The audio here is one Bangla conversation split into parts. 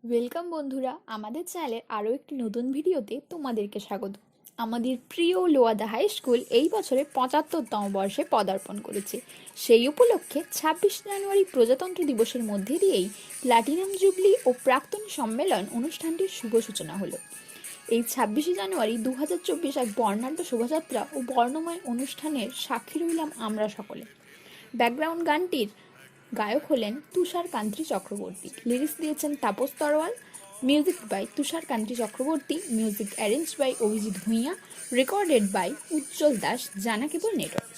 ওয়েলকাম বন্ধুরা, আমাদের চ্যানেলের আরও একটি নতুন ভিডিওতে তোমাদেরকে স্বাগত। আমাদের প্রিয় লোয়াদা হাই স্কুল এই বছরে ৭৫তম বর্ষে পদার্পণ করেছে। সেই উপলক্ষে ২৬ জানুয়ারি প্রজাতন্ত্র দিবসের মধ্যে দিয়েই প্ল্যাটিনাম জুবলি ও প্রাক্তন সম্মেলন অনুষ্ঠানটির শুভ সূচনা হলো। এই ২৬ জানুয়ারি ২০২৪ এক বর্ণাঢ্য শোভাযাত্রা ও বর্ণময় অনুষ্ঠানের সাক্ষী রইলাম আমরা সকলে। ব্যাকগ্রাউন্ড গানটির গায়ক হলেন তুষার কান্তি চক্রবর্তী, লিরিক্স দিয়েছেন Tapas Tarwal, music by Tushar Kanti Chakraborty, music arrange by Abhijit Bhuiyan, recorded by Ujjwal Das, Jana cable network.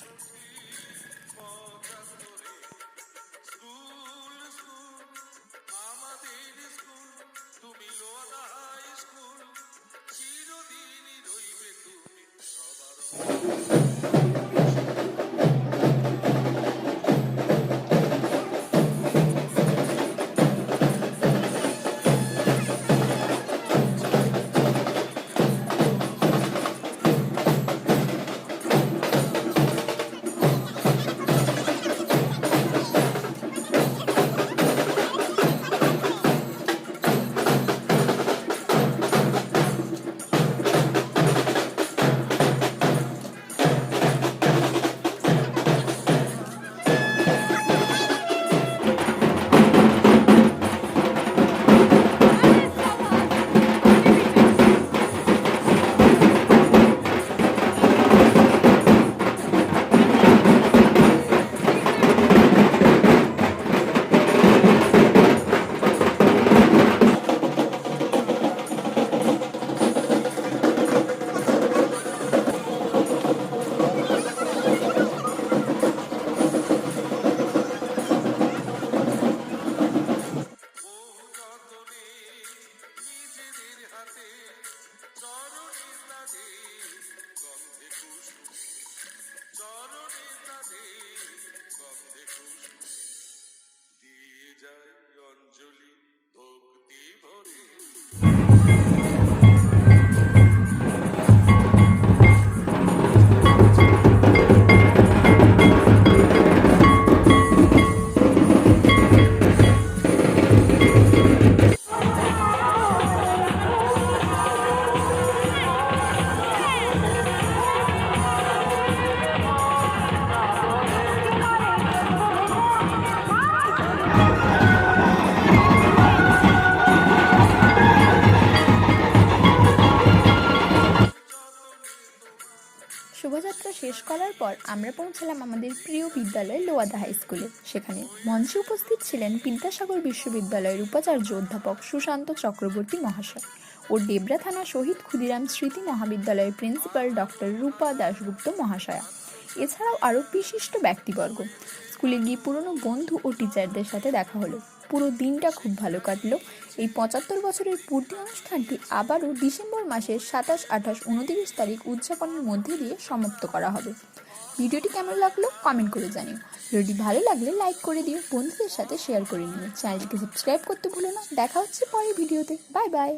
শোভাযাত্রা শেষ করার পর আমরা পৌঁছালাম আমাদের প্রিয় বিদ্যালয় লোয়াদা হাই স্কুলে। সেখানে মঞ্চে উপস্থিত ছিলেন বিদ্যাসাগর বিশ্ববিদ্যালয়ের উপাচার্য অধ্যাপক সুশান্ত চক্রবর্তী মহাশয় ও ডেবরা থানা শহীদ ক্ষুদিরাম স্মৃতি মহাবিদ্যালয়ের প্রিন্সিপাল ডক্টর রূপা দাশগুপ্ত মহাশয়া। এছাড়াও আরও বিশিষ্ট ব্যক্তিবর্গ। স্কুলে গিয়ে পুরনো বন্ধু ও টিচারদের সাথে দেখা হলো। পুরো দিনটা খুব ভালো কাটলো। এই ৭৫ বছরের পূর্তি অনুষ্ঠানটি আবারও ডিসেম্বর মাসের ২৭, ২৮, ২৯ তারিখ উদযাপনের মধ্যে দিয়ে সমাপ্ত করা হবে। ভিডিওটি কেমন লাগলো কমেন্ট করে জানিও। ভিডিওটি ভালো লাগলে লাইক করে দিও, বন্ধুদের সাথে শেয়ার করে নিও। চ্যানেলটিকে সাবস্ক্রাইব করতে ভুলো না। দেখা হচ্ছে পরের ভিডিওতে। Bye bye.